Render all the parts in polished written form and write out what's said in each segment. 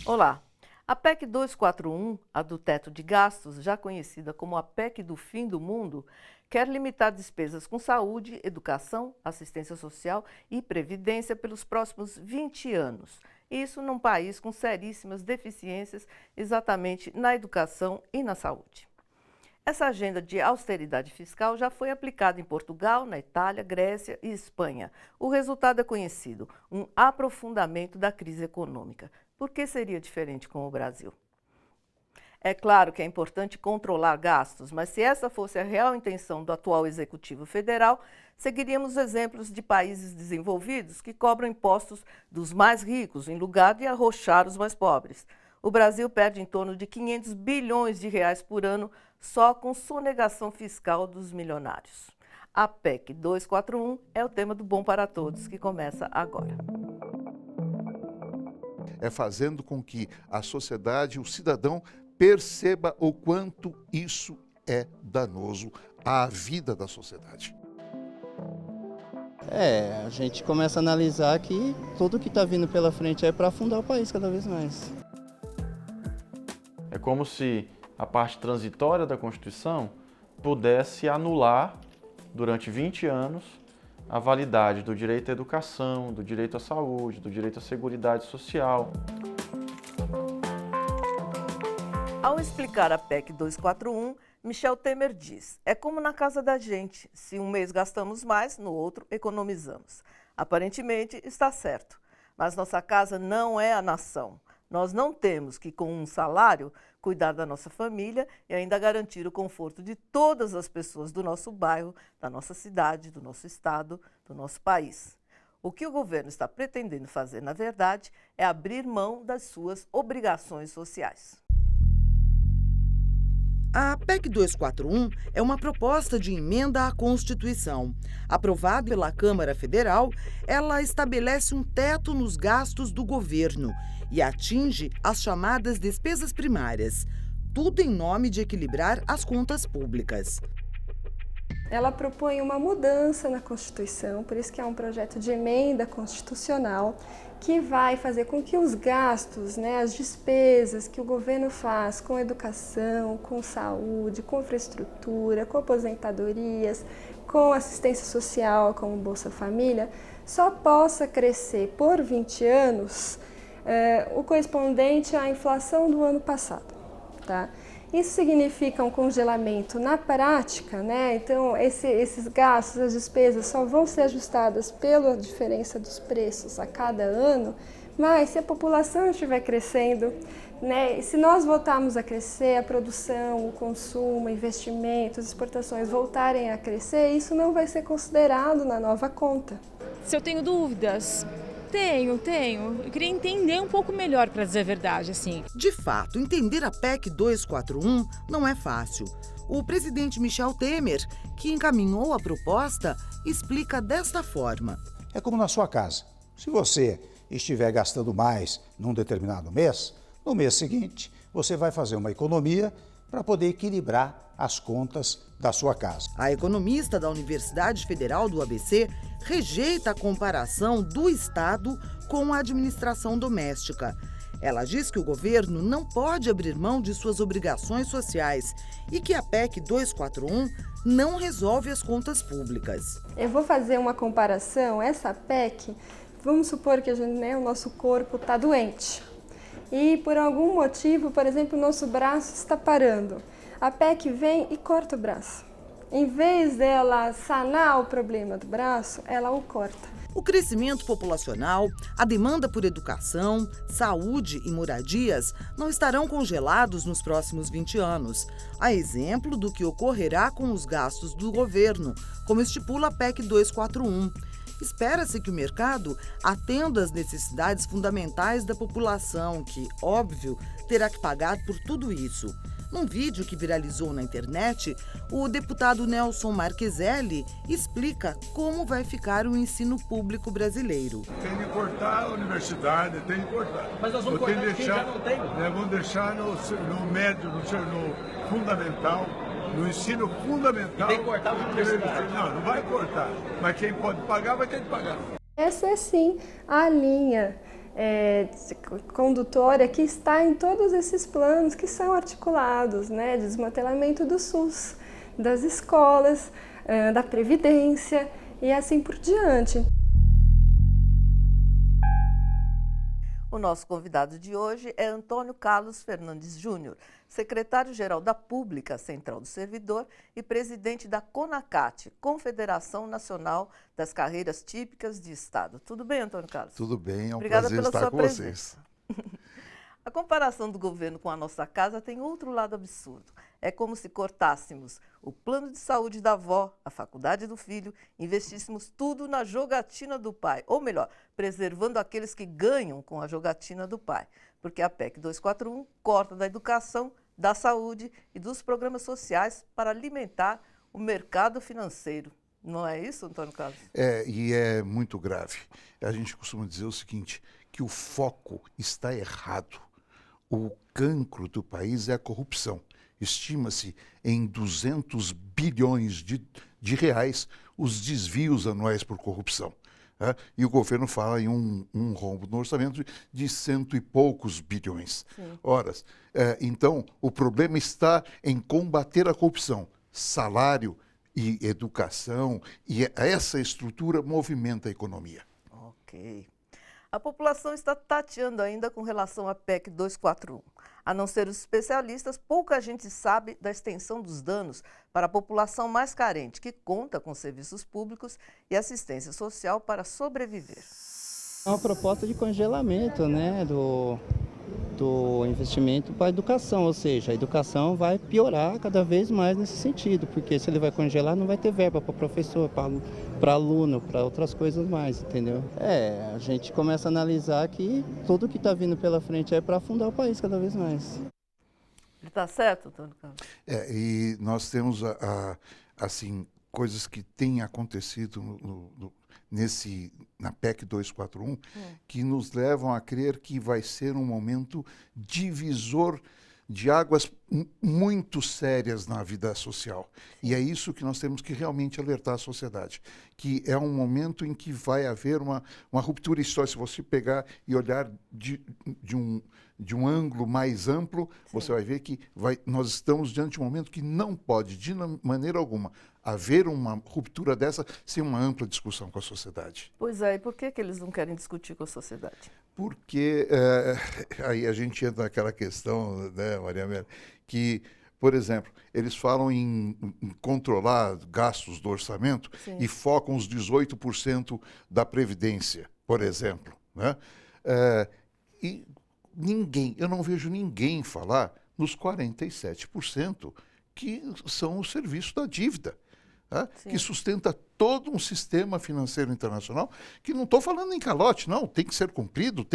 Olá! A PEC 241, a do teto de gastos, já conhecida como a PEC do fim do mundo, quer limitar despesas com saúde, educação, assistência social e previdência pelos próximos 20 anos. Isso num país com seríssimas deficiências exatamente na educação e na saúde. Essa agenda de austeridade fiscal já foi aplicada em Portugal, na Itália, Grécia e Espanha. O resultado é conhecido: um aprofundamento da crise econômica. Por que seria diferente com o Brasil? É claro que é importante controlar gastos, mas se essa fosse a real intenção do atual Executivo Federal, seguiríamos exemplos de países desenvolvidos que cobram impostos dos mais ricos, em lugar de arrochar os mais pobres. O Brasil perde em torno de 500 bilhões de reais por ano só com sonegação fiscal dos milionários. A PEC 241 é o tema do Bom para Todos, que começa agora. É fazendo com que a sociedade, o cidadão, perceba o quanto isso é danoso à vida da sociedade. A gente começa a analisar que tudo que está vindo pela frente é para afundar o país cada vez mais. É como se a parte transitória da Constituição pudesse anular, durante 20 anos, a validade do direito à educação, do direito à saúde, do direito à seguridade social. Ao explicar a PEC 241, Michel Temer diz: é como na casa da gente, se um mês gastamos mais, no outro economizamos. Aparentemente está certo, mas nossa casa não é a nação. Nós não temos que, com um salário, cuidar da nossa família e ainda garantir o conforto de todas as pessoas do nosso bairro, da nossa cidade, do nosso estado, do nosso país. O que o governo está pretendendo fazer, na verdade, é abrir mão das suas obrigações sociais. A PEC 241 é uma proposta de emenda à Constituição. Aprovada pela Câmara Federal, ela estabelece um teto nos gastos do governo e atinge as chamadas despesas primárias, tudo em nome de equilibrar as contas públicas. Ela propõe uma mudança na Constituição, por isso que é um projeto de emenda constitucional que vai fazer com que os gastos, as despesas que o governo faz com educação, com saúde, com infraestrutura, com aposentadorias, com assistência social, como Bolsa Família, só possa crescer por 20 anos o correspondente à inflação do ano passado, tá? Isso significa um congelamento na prática, Então, esses gastos, as despesas só vão ser ajustadas pela diferença dos preços a cada ano, mas se a população estiver crescendo, se nós voltarmos a crescer, a produção, o consumo, investimentos, exportações voltarem a crescer, isso não vai ser considerado na nova conta. Se eu tenho dúvidas... Tenho. Eu queria entender um pouco melhor, para dizer a verdade, assim. De fato, entender a PEC 241 não é fácil. O presidente Michel Temer, que encaminhou a proposta, explica desta forma. É como na sua casa. Se você estiver gastando mais num determinado mês, no mês seguinte você vai fazer uma economia para poder equilibrar as contas da sua casa. A economista da Universidade Federal do ABC rejeita a comparação do Estado com a administração doméstica. Ela diz que o governo não pode abrir mão de suas obrigações sociais e que a PEC 241 não resolve as contas públicas. Eu vou fazer uma comparação. Essa PEC, vamos supor que o nosso corpo está doente e por algum motivo, por exemplo, o nosso braço está parando. A PEC vem e corta o braço. Em vez dela sanar o problema do braço, ela o corta. O crescimento populacional, a demanda por educação, saúde e moradias não estarão congelados nos próximos 20 anos, a exemplo do que ocorrerá com os gastos do governo, como estipula a PEC 241. Espera-se que o mercado atenda às necessidades fundamentais da população, que, óbvio, terá que pagar por tudo isso. Num vídeo que viralizou na internet, o deputado Nelson Marcheselli explica como vai ficar o ensino público brasileiro. Tem que cortar a universidade, tem que cortar. Mas nós vamos cortar quem já não tem. Vamos deixar no médio, no fundamental, no ensino fundamental. Tem que cortar a universidade. Não vai cortar. Mas quem pode pagar vai ter que pagar. Essa é sim a linha condutora que está em todos esses planos que são articulados, né, de desmantelamento do SUS, das escolas, da Previdência e assim por diante. O nosso convidado de hoje é Antônio Carlos Fernandes Júnior, secretário-geral da Pública Central do Servidor e presidente da CONACAT, Confederação Nacional das Carreiras Típicas de Estado. Tudo bem, Antônio Carlos? Tudo bem, é um Obrigada prazer pela estar sua com presença. vocês. A comparação do governo com a nossa casa tem outro lado absurdo. É como se cortássemos o plano de saúde da avó, a faculdade do filho, investíssemos tudo na jogatina do pai. Ou melhor, preservando aqueles que ganham com a jogatina do pai. Porque a PEC 241 corta da educação, da saúde e dos programas sociais para alimentar o mercado financeiro. Não é isso, Antônio Carlos? E é muito grave. A gente costuma dizer o seguinte, que o foco está errado. O cancro do país é a corrupção. Estima-se em 200 bilhões de reais os desvios anuais por corrupção. E o governo fala em um rombo no orçamento de 100 e poucos bilhões. Horas. Então, o problema está em combater a corrupção. Salário e educação, e essa estrutura movimenta a economia. Ok. A população está tateando ainda com relação à PEC 241. A não ser os especialistas, pouca gente sabe da extensão dos danos para a população mais carente, que conta com serviços públicos e assistência social para sobreviver. É uma proposta de congelamento, né, do investimento para a educação, ou seja, a educação vai piorar cada vez mais nesse sentido, porque se ele vai congelar não vai ter verba para professor, para aluno, para outras coisas mais, entendeu? A gente começa a analisar que tudo que está vindo pela frente é para afundar o país cada vez mais. Ele está certo, Antônio Carlos? E nós temos, assim, coisas que têm acontecido na PEC 241, que nos levam a crer que vai ser um momento divisor de águas muito sérias na vida social. E é isso que nós temos que realmente alertar a sociedade, que é um momento em que vai haver uma ruptura histórica. Se você pegar e olhar de um ângulo mais amplo, você vai ver que nós estamos diante de um momento que não pode, de maneira alguma, haver uma ruptura dessa sem uma ampla discussão com a sociedade. Pois é, e por que eles não querem discutir com a sociedade? Porque aí a gente entra naquela questão, né, Maria Amélia, que, por exemplo, eles falam em controlar gastos do orçamento e focam os 18% da Previdência, por exemplo. Né? E eu não vejo ninguém falar nos 47% que são o serviço da dívida. Que sustenta todo um sistema financeiro internacional, que não estou falando em calote, não, tem que ser cumprido,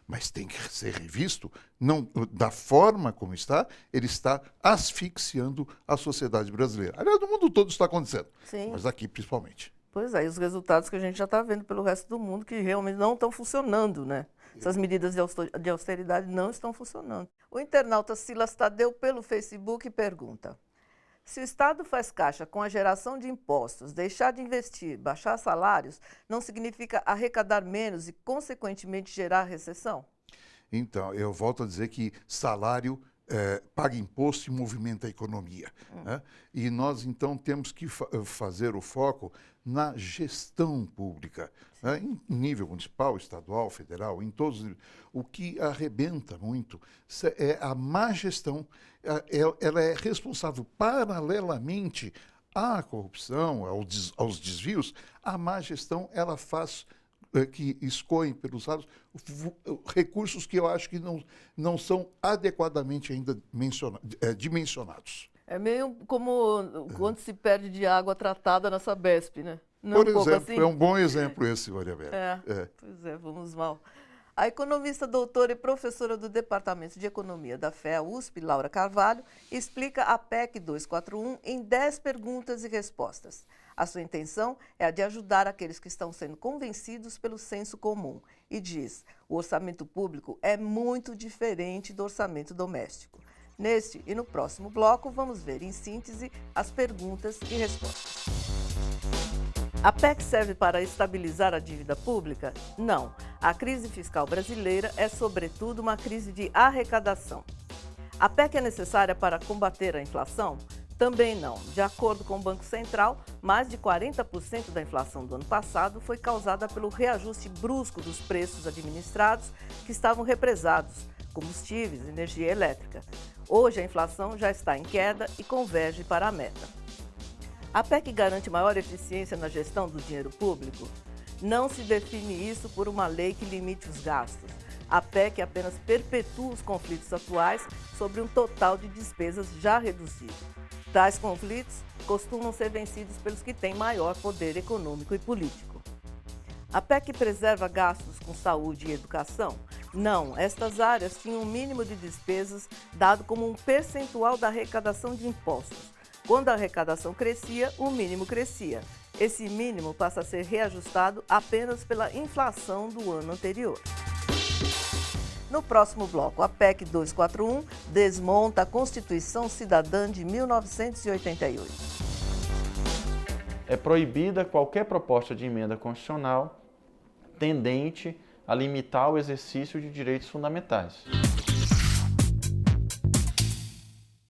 mas tem que ser revisto. Não, da forma como está, ele está asfixiando a sociedade brasileira. Aliás, no mundo todo está acontecendo, mas aqui principalmente. Pois é, e os resultados que a gente já está vendo pelo resto do mundo, que realmente não estão funcionando, né? Essas medidas de austeridade não estão funcionando. O internauta Silas Tadeu, pelo Facebook, pergunta: se o Estado faz caixa com a geração de impostos, deixar de investir, baixar salários, não significa arrecadar menos e, consequentemente, gerar recessão? Então, eu volto a dizer que salário paga imposto e movimenta a economia. Né? E nós, então, temos que fazer o foco na gestão pública, né? Em nível municipal, estadual, federal, em todos os níveis. O que arrebenta muito é a má gestão. Ela é responsável, paralelamente à corrupção, aos desvios, a má gestão ela faz que escoem pelos lados recursos que eu acho que não são adequadamente ainda dimensionados. É meio como quando se perde de água tratada na Sabesp, né? Não Por um pouco exemplo, assim? é um bom exemplo esse, Maria Amélia. Pois é, vamos mal. A economista, doutora e professora do Departamento de Economia da FEA USP, Laura Carvalho, explica a PEC 241 em 10 perguntas e respostas. A sua intenção é a de ajudar aqueles que estão sendo convencidos pelo senso comum. E diz: o orçamento público é muito diferente do orçamento doméstico. Neste e no próximo bloco, vamos ver em síntese as perguntas e respostas. A PEC serve para estabilizar a dívida pública? Não. A crise fiscal brasileira é, sobretudo, uma crise de arrecadação. A PEC é necessária para combater a inflação? Também não. De acordo com o Banco Central, mais de 40% da inflação do ano passado foi causada pelo reajuste brusco dos preços administrados que estavam represados, combustíveis, energia elétrica. Hoje a inflação já está em queda e converge para a meta. A PEC garante maior eficiência na gestão do dinheiro público? Não se define isso por uma lei que limite os gastos. A PEC apenas perpetua os conflitos atuais sobre um total de despesas já reduzido. Tais conflitos costumam ser vencidos pelos que têm maior poder econômico e político. A PEC preserva gastos com saúde e educação? Não, estas áreas tinham um mínimo de despesas dado como um percentual da arrecadação de impostos. Quando a arrecadação crescia, o mínimo crescia. Esse mínimo passa a ser reajustado apenas pela inflação do ano anterior. No próximo bloco, a PEC 241 desmonta a Constituição Cidadã de 1988. É proibida qualquer proposta de emenda constitucional tendente a limitar o exercício de direitos fundamentais.